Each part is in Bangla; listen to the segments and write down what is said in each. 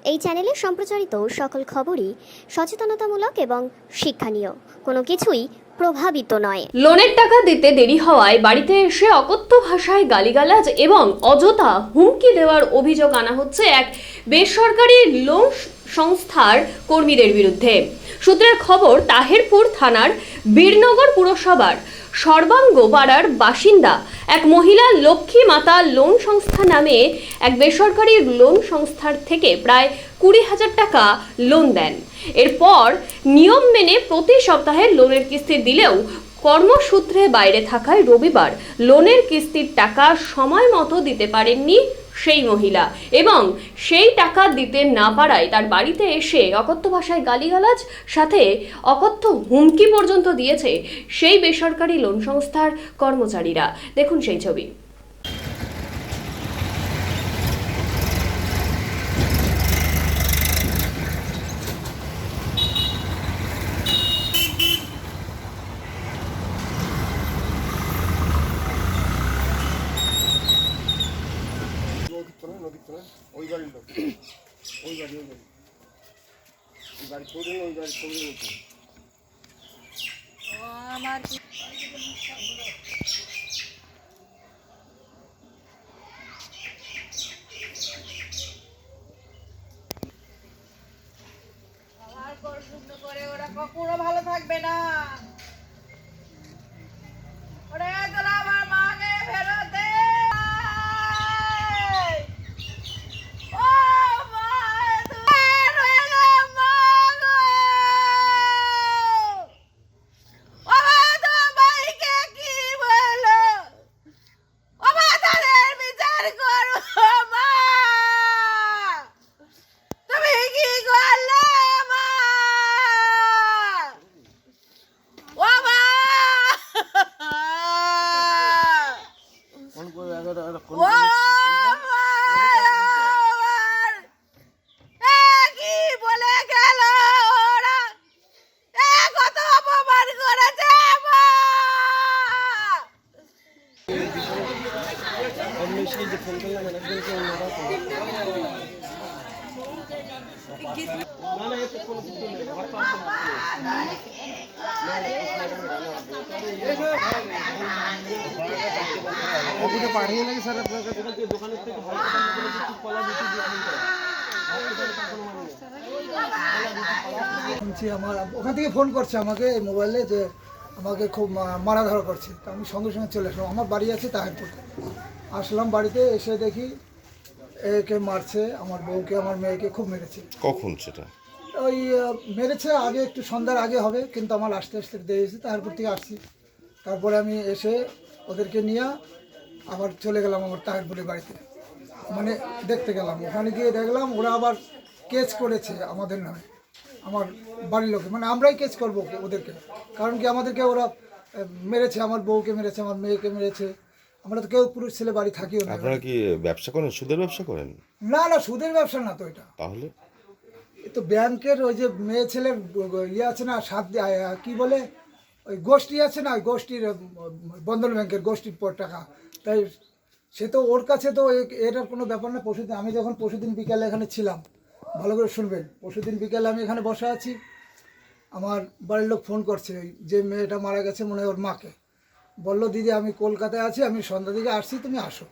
এই চ্যানেলে সম্প্রচারিত সকল খবরই সচেতনতামূলক এবং শিক্ষণীয়, কোনো কিছুই প্রভাবিত নয়। লোনের টাকা দিতে দেরি হওয়ায় বাড়িতে এসে অকথ্য ভাষায় গালিগালাজ এবং অযথা হুমকি দেওয়ার অভিযোগ আনা হচ্ছে এক বেসরকারি লোন সংস্থার কর্মীদের বিরুদ্ধে। সূত্রের খবর, তাহেরপুর থানার বীরনগর পুরসভার সর্বাঙ্গ পাড়ার বাসিন্দা এক মহিলা লক্ষ্মী মাতা লোন সংস্থা নামে এক বেসরকারি লোন সংস্থার থেকে প্রায় 20,000 টাকা লোন দেন। এরপর নিয়ম মেনে প্রতি সপ্তাহে লোনের কিস্তি দিলেও কর্মসূত্রে বাইরে থাকায় রবিবার লোনের কিস্তির টাকা সময় মতো দিতে পারেননি সেই মহিলা এবং সেই টাকা দিতে না পারায় তার বাড়িতে এসে অকথ্য ভাষায় গালিগালাজ সাথে অকথ্য হুমকি পর্যন্ত দিয়েছে সেই বেসরকারি লোন সংস্থার কর্মচারীরা। দেখুন সেই ছবি। ওই বাড়ির লোক ওই বাড়ি ছবি ওই বাড়ি ছবি আমার পড়াশোনা করে ওরা কখনো ভালো থাকবে না। ওরে তোরা আমার মাকে ফেরত দে। পাঠিয়ে নাকি স্যার আপনার কাছে দোকানের থেকে শুনছি আমার ওখান থেকে ফোন করছে আমাকে এই মোবাইলে যে আমাকে খুব মারাধরা করছে। তো আমি সঙ্গে সঙ্গে চলে আসলাম, আমার বাড়ি আছে তাহেরপুর। আসলাম বাড়িতে, এসে দেখি একে মারছে, আমার বউকে আমার মেয়েকে খুব মেরেছে। কখন সেটা? ওই মেরেছে আগে, একটু সন্ধ্যার আগে হবে, কিন্তু আমার আসতে আসতে দেরি হয়েছে, তাহেরপুর থেকে আসছি। তারপরে আমি এসে ওদেরকে নিয়ে আবার চলে গেলাম আমার তাহেরপুরের বাড়িতে, মানে দেখতে গেলাম। ওখানে গিয়ে দেখলাম ওরা আবার কেস করেছে আমাদের নামে, আমার বাড়ির লোকে, মানে আমরাই কেস করবো ওদেরকে। কারণ কি আমাদেরকে ওরা মেরেছে, আমার বউকে মেরেছে, আমার মেয়েকে মেরেছে। আমরা তো কেউ পুরুষ ছেলে বাড়ি থাকিও না। আপনারা কি ব্যবসা করেন, সুদের ব্যবসা করেন? না না, সুদের ব্যবসা না তো এটা। তাহলে এ তো ব্যাংকের ওই যে মেয়ে ছেলের ইয়ে আছে না, কি বলে ওই গোষ্ঠী আছে না, ওই গোষ্ঠীর বন্ধন ব্যাংকের গোষ্ঠীর পর টাকা। তাই সে তো ওর কাছে তো এটার কোনো ব্যাপার না। পরশুদিন আমি যখন পরশুদিন বিকালে এখানে ছিলাম, ভালো করে শুনবেন, পরশুদিন বিকালে আমি এখানে বসে আছি, আমার বাড়ির লোক ফোন করছে, যে মেয়েটা মারা গেছে মনে হয় ওর মাকে, বললো দিদি আমি কলকাতায় আছি, আমি সন্ধ্যা দিকে আসছি, তুমি আসো।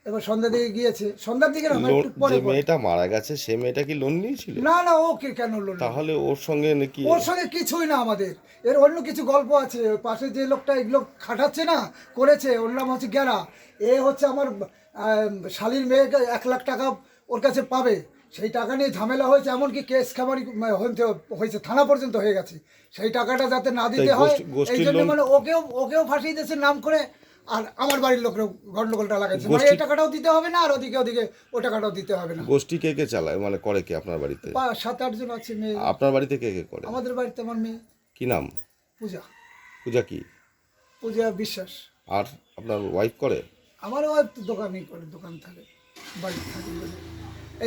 এবার সন্ধ্যা দিকে গিয়েছে, সন্ধ্যার দিকে না, একটু পরে। যে মেয়েটা মারা গেছে সে মেয়েটা কি লোন নিয়েছিল? না না, ওকে কেন লোন? তাহলে ওর সঙ্গে নাকি? ওর সঙ্গে কিছুই না আমাদের, এর অন্য কিছু গল্প আছে। ওই পাশে যে লোকটা এগুলো খাটাচ্ছে না, করেছে, ওর নাম হচ্ছে গ্যারা। এ হচ্ছে আমার শালীর মেয়েকে 1 লাখ টাকা ওর কাছে পাবে, সেই টাকা নিয়ে ঝামেলা হয়েছে, এমনকি কেস খামারি হয়েছে, থানা পর্যন্ত হয়ে গেছে। সেই টাকাটা যাতে না দিতে হয় এই জন্য মানে ওকেও ফাঁসিয়ে দিয়েছে নাম করে, আর আমার বাড়ির লোকরাও গন্ডগোলটা লাগাইছে, মানে এই টাকাটাও দিতে হবে না, আর ওদিকে ও টাকাটাও দিতে হবে না। গোষ্ঠী কে কে চালায়, মানে করে কে আপনার বাড়িতে? 7-8 জন আছে মেয়ে। আপনার বাড়িতে কে কে করে? আমাদের বাড়িতে আমার মেয়ে। কি নাম? পূজা। পূজা কি? পূজা বিশ্বাস। আর আপনার ওয়াইফ করে? আমার ওয়াইফ তো দোকানই করে, দোকান থাকে, বাড়ি থাকে।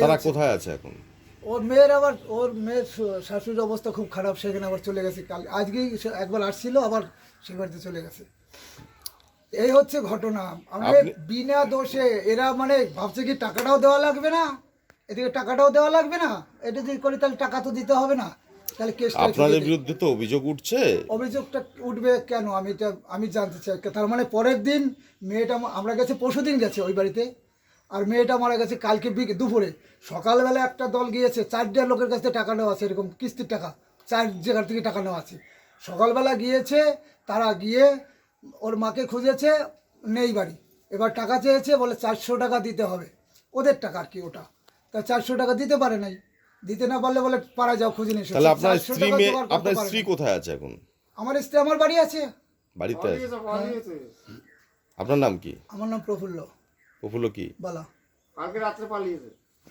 তারা কোথায় আছে এখন? ওর মেয়ের আবার, ওর মেয়ের শাশুড়ির অবস্থা খুব খারাপ, সেখানে আবার চলে গেছে। কাল আজকেই একবার আসছিল, আবার সে বাড়িতে চলে গেছে। এই হচ্ছে ঘটনা। আমাদের বিনা দোষে এরা মানে ভাবছে কি টাকাটাও দেওয়া লাগবে না, এদিকে টাকাটাও দেওয়া লাগবে না, এটা যদি করি তাহলে টাকা তো দিতে হবে না, তাহলে কেসটা আপনাদের বিরুদ্ধে তো অভিযোগ উঠছে। অভিযোগটা উঠবে কেন আমি জানতে চাই। তার মানে পরের দিন মেয়েটা আমরা গেছে, পরশুদিন গেছে ওই বাড়িতে, আর মেয়েটা মারা গেছে কালকে দুপুরে। সকালবেলা একটা দল গিয়েছে, 4টা লোকের কাছ থেকে টাকা নেওয়া আছে, এরকম কিস্তির টাকা 4 জায়গার থেকে টাকা নেওয়া আছে। সকালবেলা গিয়েছে, তারা গিয়ে ওর মাকে খুঁজেছে, নেই বাড়ি। এবার টাকা চেয়েছে, বলে 400 টাকা দিতে হবে, ওদের টাকা আর কি ওটা। তা 400 টাকা দিতে পারে নাই, দিতে না পারলে বলে পাড়া যাও খুঁজে নিয়ে এসো। তাহলে আপনার 400 স্ত্রী টাকা জোগাড় করতে আপনার পারে স্ত্রী না। কোথায় আছে এখন? আমার স্ত্রী আমার বাড়ি আছে। বাড়িতে আছে। পালিয়েছে আপনার নাম কি? আমার নাম প্রফুল্ল প্রফুল্ল কি? বালা। কালকে রাত্রে পালিয়েছে।